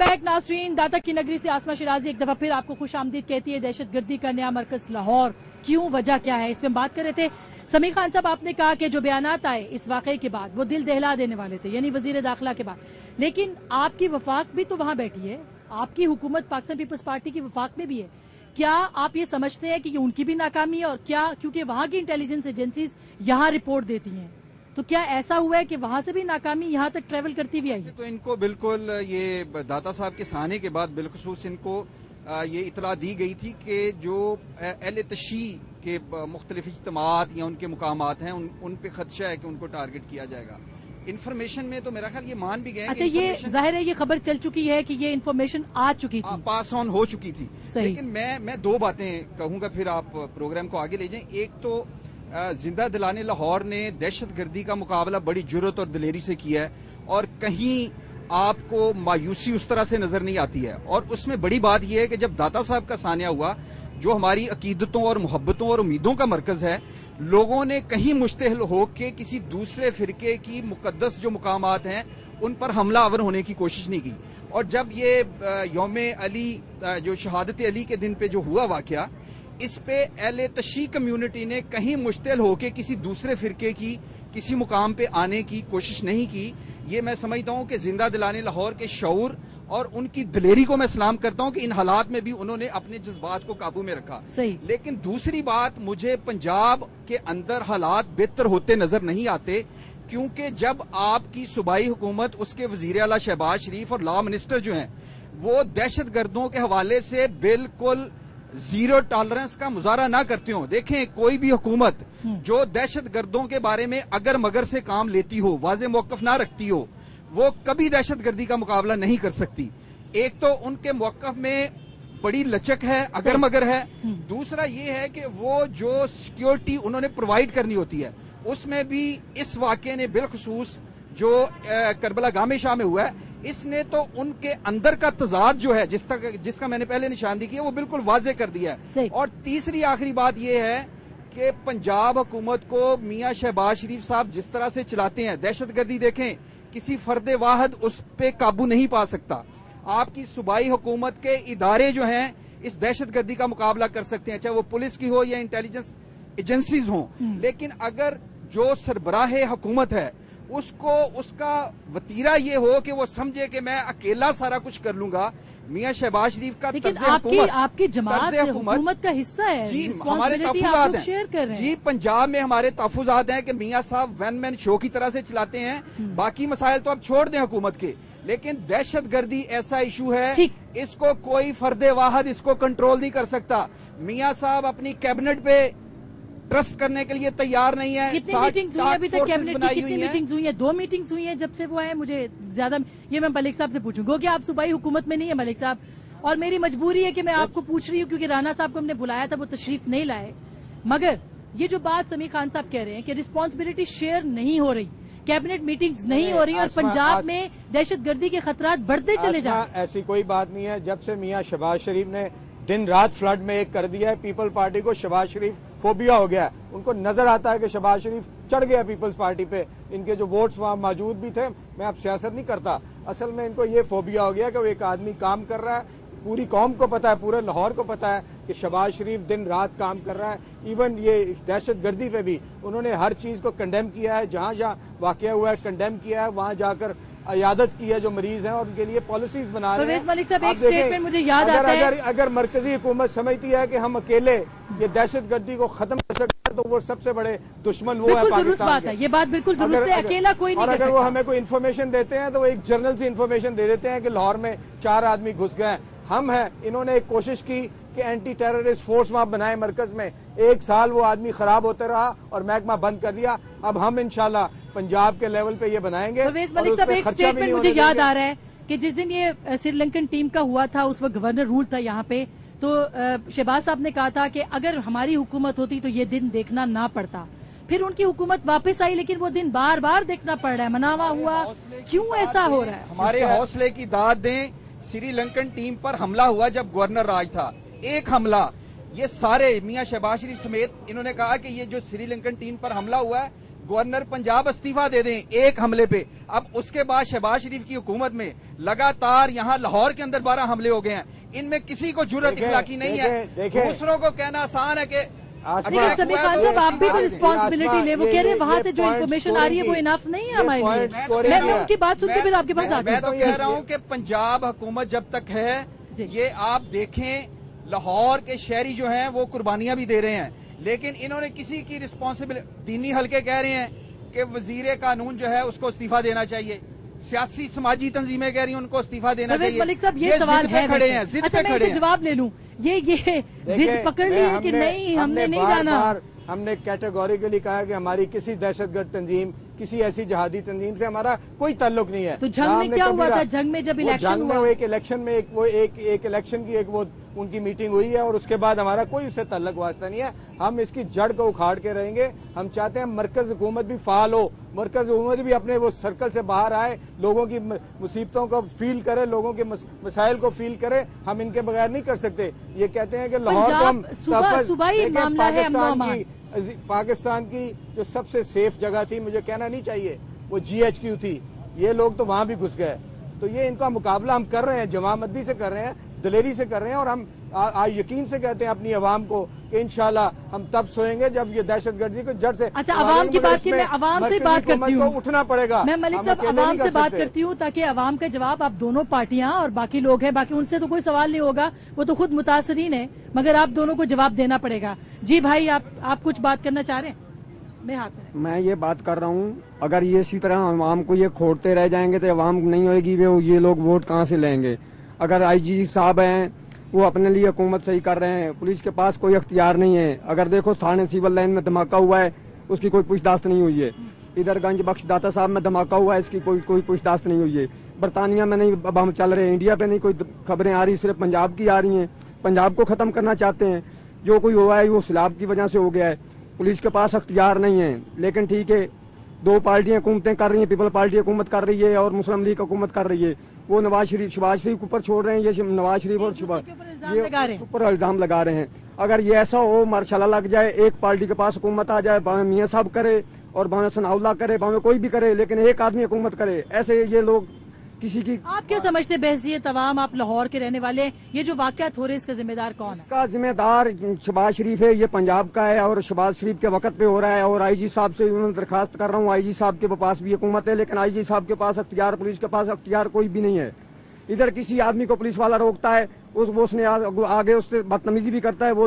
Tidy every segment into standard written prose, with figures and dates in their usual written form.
Back नाज़रीन, दाता की नगरी से आसमा शिराजी एक दफा फिर आपको खुश आमदीद कहती है। दहशत गर्दी का नया मरकज लाहौर, क्यों, वजह क्या है, इस पे हम बात कर रहे थे। समीर खान साहब, आपने कहा कि जो बयानात आए इस वाकये के बाद वो दिल दहला देने वाले थे, यानी वजीर दाखिला के बाद, लेकिन आपकी वफाक भी तो वहां बैठी है, आपकी हुकूमत पाकिस्तान पीपल्स पार्टी की वफाक में भी है। क्या आप ये समझते हैं कि उनकी भी नाकामी है, और क्या क्योंकि वहां की इंटेलिजेंस एजेंसीज यहाँ रिपोर्ट देती हैं, तो क्या ऐसा हुआ है कि वहां से भी नाकामी यहाँ तक ट्रेवल करती हुई आई? तो इनको बिल्कुल ये दाता साहब के आने के बाद बिलखसूस इनको ये इतला दी गई थी कि जो अहले तशी के मुख्तलिफ इज्तिमात या उनके मुकामात हैं उन पे खदशा है कि उनको टारगेट किया जाएगा। इन्फॉर्मेशन में तो मेरा ख्याल ये मान भी गए। अच्छा, ये जाहिर है ये खबर चल चुकी है कि ये इन्फॉर्मेशन आ चुकी थी, पास ऑन हो चुकी थी। लेकिन मैं दो बातें कहूंगा, फिर आप प्रोग्राम को आगे ले जाएं। एक तो जिंदा दिलाने लाहौर ने दहशत गर्दी का मुकाबला बड़ी जुर्रत और दिलेरी से किया है, और कहीं आपको मायूसी उस तरह से नजर नहीं आती है। और उसमें बड़ी बात यह है कि जब दाता साहब का सानिया हुआ, जो हमारी अकीदतों और मोहब्बतों और उम्मीदों का मरकज है, लोगों ने कहीं मुश्तहिल होकर किसी दूसरे फिरके की मुकद्दस जो मुकामात हैं उन पर हमला आवर होने की कोशिश नहीं की। और जब ये यौम अली, जो शहादत अली के दिन पे जो हुआ वाकया, इस पे अहले तशी कम्युनिटी ने कहीं मुश्तहिल होकर किसी दूसरे फिरके की किसी मुकाम पे आने की कोशिश नहीं की। ये मैं समझता हूं कि जिंदा दिलाने लाहौर के शऊर और उनकी दिलेरी को मैं सलाम करता हूं कि इन हालात में भी उन्होंने अपने जज्बात को काबू में रखा। सही। लेकिन दूसरी बात, मुझे पंजाब के अंदर हालात बेहतर होते नजर नहीं आते, क्योंकि जब आपकी सूबाई हुकूमत, उसके वजीर आला शहबाज शरीफ और लॉ मिनिस्टर जो हैं, वो दहशत गर्दों के हवाले से बिल्कुल जीरो टॉलरेंस का मुजाहरा ना करते हो। देखें, कोई भी हुकूमत जो दहशत गर्दों के बारे में अगर मगर से काम लेती हो, वाज़े मौक़िफ़ ना रखती हो, वो कभी दहशत गर्दी का मुकाबला नहीं कर सकती। एक तो उनके मौक़िफ़ में बड़ी लचक है, अगर मगर है। दूसरा ये है कि वो जो सिक्योरिटी उन्होंने प्रोवाइड करनी होती है, उसमें भी इस वाक़े ने बिलखसूस जो करबला गामे शाह में हुआ है, इसने तो उनके अंदर का तजाद जो है, जिसका मैंने पहले निशानदी की है, वो बिल्कुल वाजे कर दिया है। और तीसरी आखिरी बात यह है कि पंजाब हुकूमत को मियां शहबाज शरीफ साहब जिस तरह से चलाते हैं, दहशत गर्दी देखें, किसी फर्द वाहद उस पे काबू नहीं पा सकता। आपकी सूबाई हुकूमत के इदारे जो हैं इस दहशत गर्दी का मुकाबला कर सकते हैं, चाहे वो पुलिस की हो या इंटेलिजेंस एजेंसीज हो। लेकिन अगर जो सरबराह हुकूमत है उसको उसका वतीरा ये हो कि वो समझे कि मैं अकेला सारा कुछ कर लूंगा, मियां शहबाज शरीफ का आपकी जमात हुकूमत का हिस्सा है जी, हमारे तहफुजात हैं जी। पंजाब में हमारे तहफुजात हैं कि मियां साहब वन मैन शो की तरह से चलाते हैं। बाकी मसाइल तो अब छोड़ दें हुकूमत के, लेकिन दहशत गर्दी ऐसा इशू है, इसको कोई फर्दे वाहद इसको कंट्रोल नहीं कर सकता। मियां साहब अपनी कैबिनेट पे ट्रस्ट करने के लिए तैयार नहीं है। कितनी मीटिंग्स हुई अभी तक कैबिनेट की? कितनी मीटिंग्स हुई है? 2 मीटिंग्स हुई हैं जब से वो आए। मुझे ज्यादा ये मैं मलिक साहब से पूछूंगा कि आप सूबाई हुकूमत में नहीं है मलिक साहब, और मेरी मजबूरी है कि मैं आपको पूछ रही हूँ क्योंकि राना साहब को हमने बुलाया था, वो तशरीफ नहीं लाए। मगर ये जो बात समीर खान साहब कह रहे हैं कि रिस्पॉन्सिबिलिटी शेयर नहीं हो रही, कैबिनेट मीटिंग्स नहीं हो रही और पंजाब में दहशत गर्दी के खतरात बढ़ते चले जा रहे हैं। ऐसी कोई बात नहीं है। जब से मियां शहबाज शरीफ ने दिन रात फ्लड में एक कर दिया है, पीपल पार्टी को शहबाज शरीफ फोबिया हो गया है। उनको नजर आता है कि शहबाज शरीफ चढ़ गया पीपल्स पार्टी पे। इनके जो वोट्स वहां मौजूद भी थे, मैं अब सियासत नहीं करता, असल में इनको ये फोबिया हो गया कि वो एक आदमी काम कर रहा है, पूरी कौम को पता है, पूरे लाहौर को पता है कि शहबाज शरीफ दिन रात काम कर रहा है। इवन ये दहशत गर्दी पे भी उन्होंने हर चीज को कंडेम किया है, जहां जहां वाकया हुआ है कंडेम किया है, वहां जाकर इयादत की है जो मरीज हैं और उनके लिए पॉलिसीज बना रहे हैं। मलिक साहब, एक स्टेटमेंट मुझे याद आता है, अगर मरकजी हुकूमत समझती है कि हम अकेले ये दहशत गर्दी को खत्म कर सकते हैं, तो वो सबसे बड़े दुश्मन वो है पाकिस्तान के। ये बात बिल्कुल दुरुस्त है, अकेला कोई नहीं कर सकता। और अगर वो हमें कोई इन्फॉर्मेशन देते हैं तो वो एक जर्नल से इन्फॉर्मेशन दे देते हैं कि लाहौर में 4 आदमी घुस गए। हम हैं, इन्होंने एक कोशिश की कि एंटी टेररिस्ट फोर्स वहां बनाए मरकज में, 1 साल वो आदमी खराब होते रहा और महकमा बंद कर दिया। अब हम इंशाल्लाह पंजाब के लेवल पे ये बनाएंगे। मलिक साहब, एक स्टेटमेंट मुझे याद आ रहा है कि जिस दिन ये श्रीलंकन टीम का हुआ था, उस वक्त गवर्नर रूल था यहाँ पे, तो शहबाज साहब ने कहा था कि अगर हमारी हुकूमत होती तो ये दिन देखना ना पड़ता। फिर उनकी हुकूमत वापस आई, लेकिन वो दिन बार बार देखना पड़ रहा है, मनावा हुआ। क्यों ऐसा हो रहा है? हमारे हौसले की दाद दें। श्रीलंकन टीम पर हमला हुआ जब गवर्नर राज था, एक हमला, ये सारे मियां शहबाज शरीफ समेत इन्होंने कहा कि ये जो श्रीलंकन टीम पर हमला हुआ है, गवर्नर पंजाब इस्तीफा दे दें एक हमले पे। अब उसके बाद शहबाज शरीफ की हुकूमत में लगातार यहाँ लाहौर के अंदर 12 हमले हो गए हैं। इनमें किसी को जुर्रत इखलाकी नहीं है। दूसरों को कहना आसान है कि लेकिन समीर खान साहब आप भी तो रिस्पॉन्सिबिलिटी ले। वो कह रहे हैं वहां से जो इन्फॉर्मेशन आ रही है वो इनफ नहीं है हमारे लिए। मैं उनकी बात सुन के फिर आपके पास आती हूँ। मैं तो कह रहा हूँ कि पंजाब हुकूमत जब तक है ये आप देखें, लाहौर के शहरी जो हैं वो कुर्बानियां भी दे रहे हैं, लेकिन इन्होंने किसी की रिस्पॉन्सिबिलिटी, दीनी हल्के कह रहे हैं कि वजीर कानून जो है उसको इस्तीफा देना चाहिए, सियासी समाजी तंजीमें कह रही हैं उनको इस्तीफा देना चाहिए। मलिक साहब ये सवाल है खड़े हैं, जिद पे खड़े हैं। जवाब ले लूं, ये जिद पकड़ ली है कि नहीं हमने नहीं जाना। हमने कैटेगोरिकली कहा कि हमारी किसी दहशतगर्द तंजीम, किसी ऐसी जहादी तंजीम से हमारा कोई ताल्लुक नहीं है। तो जंग में क्या हुआ था? जंग में जब इलेक्शन हुआ, एक इलेक्शन में एक इलेक्शन की वो उनकी मीटिंग हुई है और उसके बाद हमारा कोई उससे ताल्लुक वास्ता नहीं है। हम इसकी जड़ को उखाड़ के रहेंगे। हम चाहते हैं मरकज हुकूमत भी फाल हो, मरकज हुकूमत भी अपने वो सर्कल से बाहर आए, लोगों की मुसीबतों को फील करे, लोगों के मसाइल को फील करे। हम इनके बगैर नहीं कर सकते। ये कहते हैं कि लाहौर को हम पाकिस्तान की जो सबसे सेफ जगह थी, मुझे कहना नहीं चाहिए, वो GHQ थी। ये लोग तो वहां भी घुस गए। तो ये इनका मुकाबला हम कर रहे हैं, जमामंदी से कर रहे हैं, दलेरी से कर रहे हैं। और हम यकीन से कहते हैं अपनी आवाम को कि इंशाल्लाह हम तब सोएंगे जब ये दहशतगर्दी को जड़ से। अच्छा, आवाम की बात की मैं आवाम से बात करती हूँ, उठना पड़ेगा। मैं मलिक साहब आवाम से बात करती हूँ ताकि आवाम का जवाब, आप दोनों पार्टियां और बाकी लोग हैं, बाकी उनसे तो कोई सवाल नहीं होगा, वो तो खुद मुतासरीन है, मगर आप दोनों को जवाब देना पड़ेगा। जी भाई, आप कुछ बात करना चाह रहे हैं? मैं ये बात कर रहा हूँ, अगर ये इसी तरह आवाम को ये खोड़ते रह जाएंगे तो आवाम नहीं होगी, ये लोग वोट कहाँ से लेंगे? अगर IG साहब हैं वो अपने लिए हुकूमत सही कर रहे हैं, पुलिस के पास कोई अख्तियार नहीं है। अगर देखो थाने सिविल लाइन में धमाका हुआ है, उसकी कोई पूछताछ नहीं हुई है। इधर गंज बख्श दाता साहब में धमाका हुआ है, इसकी कोई पूछताछ नहीं हुई है। बरतानिया में नहीं अब हम चल रहे हैं, इंडिया पे नहीं कोई खबरें आ रही, सिर्फ पंजाब की आ रही हैं। पंजाब को खत्म करना चाहते हैं। जो कोई हुआ है वो सैलाब की वजह से हो गया है। पुलिस के पास अख्तियार नहीं है। लेकिन ठीक है, दो पार्टियां हुकूमतें कर रही हैं, पीपल पार्टी हुकूमत कर रही है और मुस्लिम लीग हुकूमत कर रही है। वो शहबाज शरीफ के ऊपर छोड़ रहे हैं, ये नवाज शरीफ और ऊपर इल्जाम लगा रहे हैं। अगर ये ऐसा हो, मार्शाला लग जाए, एक पार्टी के पास हुकूमत आ जाए, भावे मियाँ साहब करे और भावे सनाउल्लाह करे, भावे कोई भी करे, लेकिन एक आदमी हुकूमत करे, ऐसे ये लोग किसी की। आप क्या समझते बहसियत तमाम, आप लाहौर के रहने वाले, ये जो वाकयात हो रहे इसका जिम्मेदार कौन है? इसका जिम्मेदार शहबाज शरीफ है, ये पंजाब का है और शहबाज शरीफ के वक्त पे हो रहा है। और IG साहब से दरखास्त कर रहा हूँ, IG साहब के पास भी हुकूमत है, लेकिन IG साहब के पास अख्तियार, पुलिस के पास अख्तियार कोई भी नहीं है। इधर किसी आदमी को पुलिस वाला रोकता है, उसने आगे उससे बदतमीजी भी करता है, वो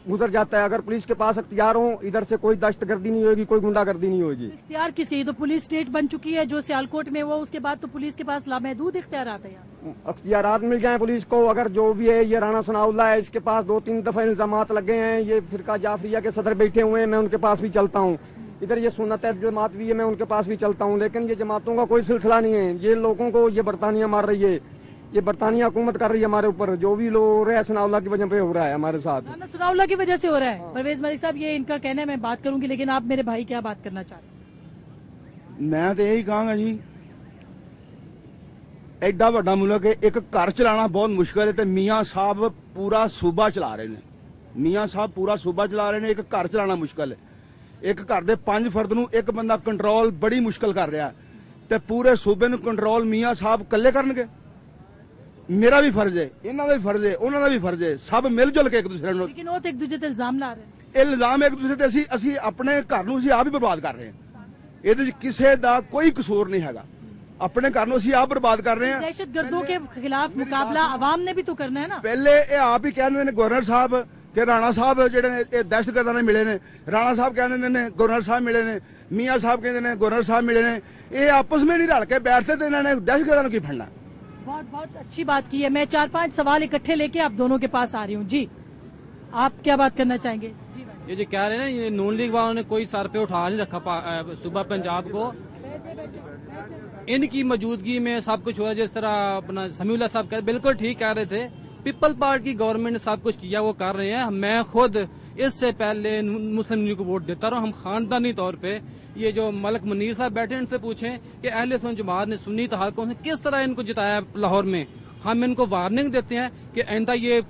गुजर जाता है। अगर पुलिस के पास अख्तियार हो, इधर से कोई दहशतगर्दी नहीं होगी, कोई गुंडागर्दी नहीं होगी। इख्तियार किसके? ये तो पुलिस स्टेट बन चुकी है जो सियालकोट में हुआ, उसके बाद तो पुलिस के पास लामहदूद इख्तियारात है। अख्तियारात मिल जाए पुलिस को, अगर जो भी है, ये राणा सनाउल्लाह है, इसके पास 2-3 दफा इल्जामात लगे हैं। ये फिरका जाफरिया के सदर बैठे हुए हैं, मैं उनके पास भी चलता हूँ। इधर ये सुन्नत जमात भी है, मैं उनके पास भी चलता हूँ, लेकिन ये जमातों का कोई सिलसिला नहीं है। ये लोगों को ये बरतानिया मार रही है, ये बरतानिया हुकूमत कर रही है हमारे ऊपर। जो भी लोग हो रहे हैं सनाउल्लाह की वजह पे हो रहा है हमारे साथ, सनाउल्लाह की वजह से हो रहा है। परवेज मलिक साहब, ये इनका कहना है, मैं बात करूंगी, लेकिन आप मेरे भाई क्या बात करना चाह रहे हैं? मैं तो यही कहूंगा जी, एडा वड्डा मुल्क है, एक घर चलाना बहुत मुश्किल है, तो मियाँ साहब पूरा सूबा चला रहे हैं। मियाँ साहब पूरा सूबा चला रहे हैं, एक घर चलाना मुश्किल है। एक घर के 5 फर्द नूं एक बंदा कंट्रोल बड़ी मुश्किल कर रहा है, तो पूरे सूबे नूं कंट्रोल मियाँ साहब कल्ले करनगे? मेरा भी फर्ज है, इन्हों का भी फर्ज है, उन्होंने का भी फर्ज है, सब मिलजुल के एक दूसरे ਨੂੰ। लेकिन वो तो एक दूसरे ਤੇ ਇਲਜ਼ਾਮ ਲਾ ਰਹੇ ਨੇ। ਇਲਜ਼ਾਮ ਇੱਕ ਦੂਸਰੇ ਤੇ ਅਸੀਂ ਆਪਣੇ ਘਰ ਨੂੰ ਅਸੀਂ ਆਪ ਹੀ ਬਰਬਾਦ ਕਰ ਰਹੇ ਹਾਂ। ਇਹਦੇ ਵਿੱਚ ਕਿਸੇ ਦਾ ਕੋਈ ਕਸੂਰ ਨਹੀਂ ਹੈਗਾ। अपने घर ਅਸੀਂ ਆਪ ਬਰਬਾਦ ਕਰ ਰਹੇ ਹਾਂ। दहशतगर्दों के खिलाफ मुकाबला आवाम ने भी तो करना है ना। ਪਹਿਲੇ ਇਹ ਆਪ ਹੀ ਕਹਿੰਦੇ ਨੇ ਗਵਰਨਰ ਸਾਹਿਬ ਕਿ ਰਾਣਾ ਸਾਹਿਬ ਜਿਹੜੇ ਨੇ ਇਹ ਦਹਿਸ਼ਤਗਰਦਾਂ ਨਾਲ ਮਿਲੇ ਨੇ। ਰਾਣਾ ਸਾਹਿਬ ਕਹਿੰਦੇ ਨੇ ਗਵਰਨਰ ਸਾਹਿਬ ਮਿਲੇ ਨੇ, ਮੀਆਂ ਸਾਹਿਬ ਕਹਿੰਦੇ ਨੇ ਗਵਰਨਰ ਸਾਹਿਬ ਮਿਲੇ ਨੇ। ਇਹ ਆਪਸ ਵਿੱਚ ਨਹੀਂ ਰਲ ਕੇ ਬੈਠਦੇ ਤੇ ਇਹਨਾਂ ਨੇ ਦਹਿਸ਼ਤਗਰਦਾਂ ਨੂੰ ਕੀ ਫੜਨਾ। बहुत बहुत अच्छी बात की है। मैं 4-5 सवाल इकट्ठे लेके आप दोनों के पास आ रही हूँ। जी, आप क्या बात करना चाहेंगे? जी ये जो कह रहे हैं ना, ये नून लीग वालों ने कोई सर पे उठा नहीं रखा सूबा पंजाब को। इनकी मौजूदगी में सब कुछ हुआ, जिस तरह अपना समीउल्लाह साहब कह बिल्कुल ठीक कह रहे थे। पीपल पार्टी की गवर्नमेंट ने सब कुछ किया, वो कर रहे हैं। मैं खुद इससे पहले मुस्लिम लीग को वोट देता रहा। हम खानदानी तौर पे, ये जो मलक मुनीर साहब बैठे इनसे पूछें कि अहले सुन्नत जमात ने सुन्नी इत्तेहाद से किस तरह इनको जिताया लाहौर में। हम इनको वार्निंग देते हैं कि आइंदा ये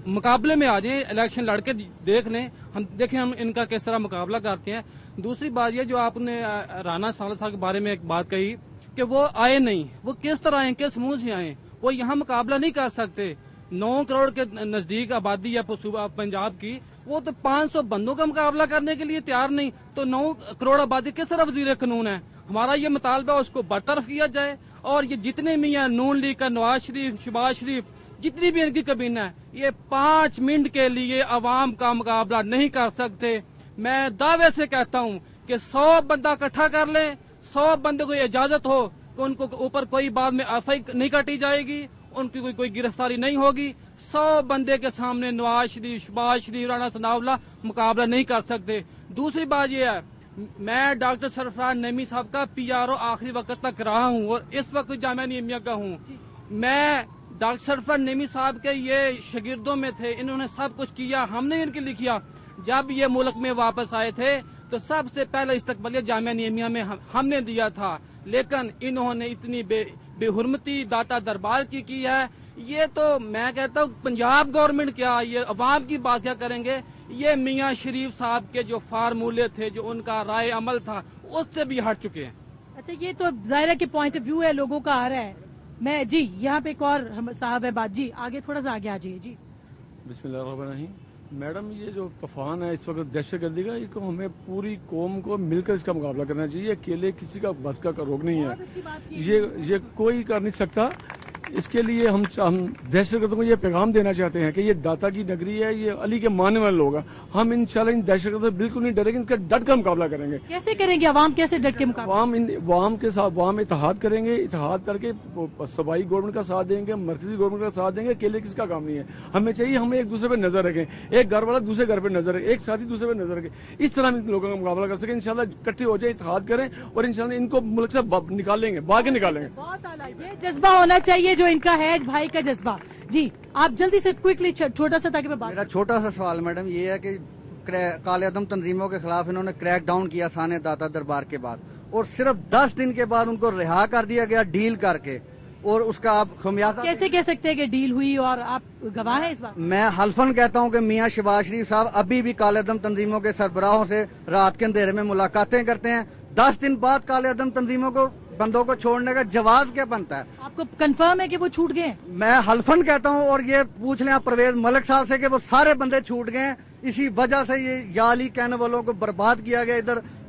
मुकाबले में आ जाएं, इलेक्शन लड़के देख लें, हम देखें हम इनका किस तरह मुकाबला करते हैं। दूसरी बात ये जो आपने राना साल साहब के बारे में एक बात कही कि वो आए नहीं, वो किस तरह आए, किस मुंह से आए, वो यहाँ मुकाबला नहीं कर सकते। 9 करोड़ के नजदीक आबादी है पंजाब की, वो तो 500 बंदों का मुकाबला करने के लिए तैयार नहीं, तो 9 करोड़ आबादी किस तरह वजीर कानून है। हमारा ये मुतालबा उसको बरतरफ किया जाए और ये जितने भी हैं नून लीग का नवाज शरीफ, शहबाज शरीफ, जितनी भी इनकी कबीना है, ये 5 मिनट के लिए अवाम का मुकाबला नहीं कर सकते। मैं दावे से कहता हूँ कि 100 बंदा इकट्ठा कर ले, 100 बंदे को इजाजत हो कि उनको ऊपर कोई बाद में एफआई नहीं काटी जाएगी, उनकी कोई गिरफ्तारी नहीं होगी। 100 बंदे के सामने नवाज शरीफ, शहबाज शरीफ, राना सनाउल्लाह मुकाबला नहीं कर सकते। दूसरी बात यह है, मैं डॉक्टर सरफराज नईमी साहब का पीआरओ आखिरी वक्त तक रहा हूँ और इस वक्त जामिया नियमिया का हूँ। मैं डॉक्टर सरफराज नईमी साहब के ये शागिर्दों में थे, इन्होंने सब कुछ किया, हमने इनके लिए किया। जब ये मुल्क में वापस आए थे तो सबसे पहले इस्तकबालिया जामिया नियमिया में हमने दिया था, लेकिन इन्होंने इतनी बेहुरमती दाता दरबार की है। ये तो मैं कहता हूँ पंजाब गवर्नमेंट क्या, ये अवाम की बात क्या करेंगे। ये मियाँ शरीफ साहब के जो फार्मूले थे, जो उनका राय अमल था, उससे भी हट चुके हैं। अच्छा, ये तो जाहिर के पॉइंट ऑफ व्यू है, लोगों का आ रहा है। मैं जी यहाँ पे एक और साहब है बात, जी आगे थोड़ा सा आगे आ जाइए जी। बिस्मिल्लाहिर्रहमानिर्रहीम। मैडम, ये जो तूफान है इस वक्त दहशतगर्दी का, इसको हमें पूरी कौम को मिलकर इसका मुकाबला करना चाहिए। अकेले किसी का बस का रोक नहीं है, ये कोई कर नहीं सकता। इसके लिए हम दहशतगर्दों को ये पैगाम देना चाहते हैं कि ये दाता की नगरी है, ये अली के मानने वाले लोग हैं। हम इंशाल्लाह इन दहशतगर्दों बिल्कुल नहीं डरेंगे, इनका डट कर मुकाबला करेंगे। कैसे करेंगे अवाम, कैसे डट के मुकाबला? अवाम के साथ अवाम इत्तेहाद करेंगे, इत्तेहाद करके सूबाई गवर्नमेंट का साथ देंगे, मरकजी गवर्नमेंट का साथ देंगे। अकेले किसका काम नहीं है। हमें चाहिए हम एक दूसरे पर नजर रखें, एक घर वाला दूसरे घर पर नजर रखे, एक साथी दूसरे पर नजर रखे। इस तरह हम लोगों का मुकाबला कर सके। इंशाल्लाह इकट्ठे हो जाए, इत्तेहाद करें और इंशाल्लाह इनको मुल्क से निकालेंगे, बाहर निकालेंगे। बहुत आला, ये जज्बा होना चाहिए जो इनका है, भाई का जज्बा। जी आप जल्दी से क्विकली छोटा सा, ताकि मैं बात। मेरा छोटा सा सवाल मैडम ये है कि काले अदम तंजीमों के खिलाफ इन्होंने क्रैक डाउन किया साने दाता दरबार के बाद, और सिर्फ 10 दिन के बाद उनको रिहा कर दिया गया डील करके, और उसका आप खमियाजा कैसे कह सकते हैं कि डील हुई और आप गवाह हैं इस बात? मैं हल्फन कहता हूं कि मियां शहबाज शरीफ साहब अभी भी काले अदम तंजीमों के सरबराहों से रात के अंधेरे में मुलाकातें करते हैं। 10 दिन बाद काले अदम तंजीमों को बंदों को छोड़ने का जवाब क्या बनता है? आपको कंफर्म है कि वो छूट गए? मैं हल्फन कहता हूं, और ये पूछ लें आप परवेज मलिक साहब से कि वो सारे बंदे छूट गए। इसी वजह से ये याली कहने वालों को बर्बाद किया गया,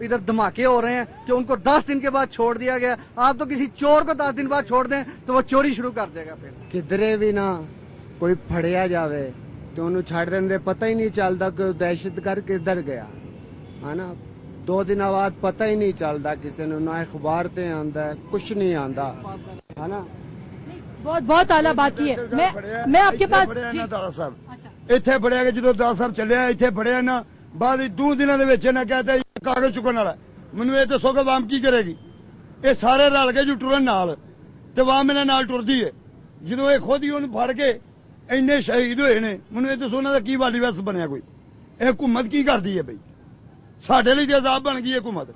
इधर धमाके हो रहे हैं कि उनको 10 दिन के बाद छोड़ दिया गया। आप तो किसी चोर को 10 दिन बाद छोड़ दें तो वो चोरी शुरू कर देगा। फिर किधरे भी ना कोई फड़िया जावे तो उन्होंने छड़ देंगे, पता ही नहीं चलता कि दहशतगर्द किधर गया, है ना। 2 दिन बाद पता ही नहीं चलता किसी ने, ना अखबार ते आंदा है, कुछ नहीं आंदा, है ना। बहुत बहुत आला बात की है। मैं आपके पास ਇੱਥੇ ਫੜਿਆ ਕਿ ਜਦੋਂ ਦਾਸ ਸਾਹਿਬ ਚੱਲਿਆ ਇੱਥੇ ਫੜਿਆ ਨਾ, ਬਾਅਦ 2 ਦਿਨਾਂ ਦੇ ਵਿੱਚ ਇਹਨਾਂ ਕਹਿੰਦਾ ਕਾਗਜ਼ ਚੁੱਕਣ ਵਾਲਾ। ਮੈਨੂੰ ਇਹ ਦੱਸੋ ਕਿ ਆਵਾਮ ਕੀ ਕਰੇਗੀ? ਇਹ ਸਾਰੇ ਰਲ ਕੇ ਜੂ ਟੁਰਨ ਨਾਲ, ਤੇ ਆਵਾਮ ਇਹਨਾਂ ਨਾਲ ਟੁਰਦੀ ਹੈ। ਜਦੋਂ ਇਹ ਖੁਦ ਹੀ ਉਹਨੂੰ ਫੜ ਕੇ ਇੰਨੇ ਸ਼ਹੀਦ ਹੋਏ ਨੇ, ਮੈਨੂੰ ਇਹ ਦੱਸੋ ਉਹਨਾਂ ਦਾ ਕੀ ਵਾਲੀ ਵਸ ਬਣਿਆ ਕੋਈ? ਇਹ ਹਕੂਮਤ ਕੀ ਕਰਦੀ ਹੈ ਬਈ? ਸਾਡੇ ਲਈ ਤੇ ਅਜ਼ਾਬ ਬਣ ਗਈ ਹੈ ਹਕੂਮਤ।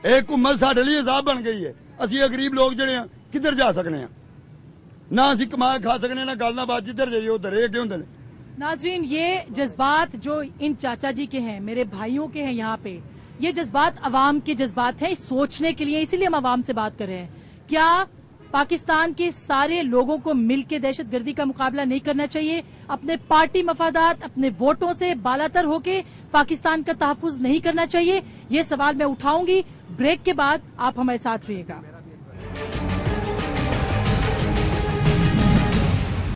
ਇਹ ਹਕੂਮਤ ਸਾਡੇ ਲਈ ਅਜ਼ਾਬ ਬਣ ਗਈ ਹੈ। ਅਸੀਂ ਗਰੀਬ ਲੋਕ ਜਿਹੜੇ ਆ ਕਿੱਧਰ ਜਾ ਸਕਨੇ ਆ? ਨਾ ਅਸੀਂ ਕਮਾ ਖਾ ਸਕਨੇ, ਨਾ ਗੱਲ ਨਾ ਬਾਤ, ਜਿੱਧਰ ਜਾਈਏ ਉਧਰ ਇਹ ਅੱਗੇ ਹੁੰਦੇ ਨੇ। नाजरीन, ये जज्बात जो इन चाचा जी के हैं, मेरे भाइयों के हैं, यहाँ पे ये जज्बात अवाम के जज्बात हैं, सोचने के लिए, इसीलिए हम अवाम से बात कर रहे हैं। क्या पाकिस्तान के सारे लोगों को मिलकर दहशतगर्दी का मुकाबला नहीं करना चाहिए? अपने पार्टी मफादात, अपने वोटों से बालातर होके पाकिस्तान का तहफ्फुज नहीं करना चाहिए? ये सवाल मैं उठाऊंगी। ब्रेक के बाद आप हमारे साथ रहिएगा।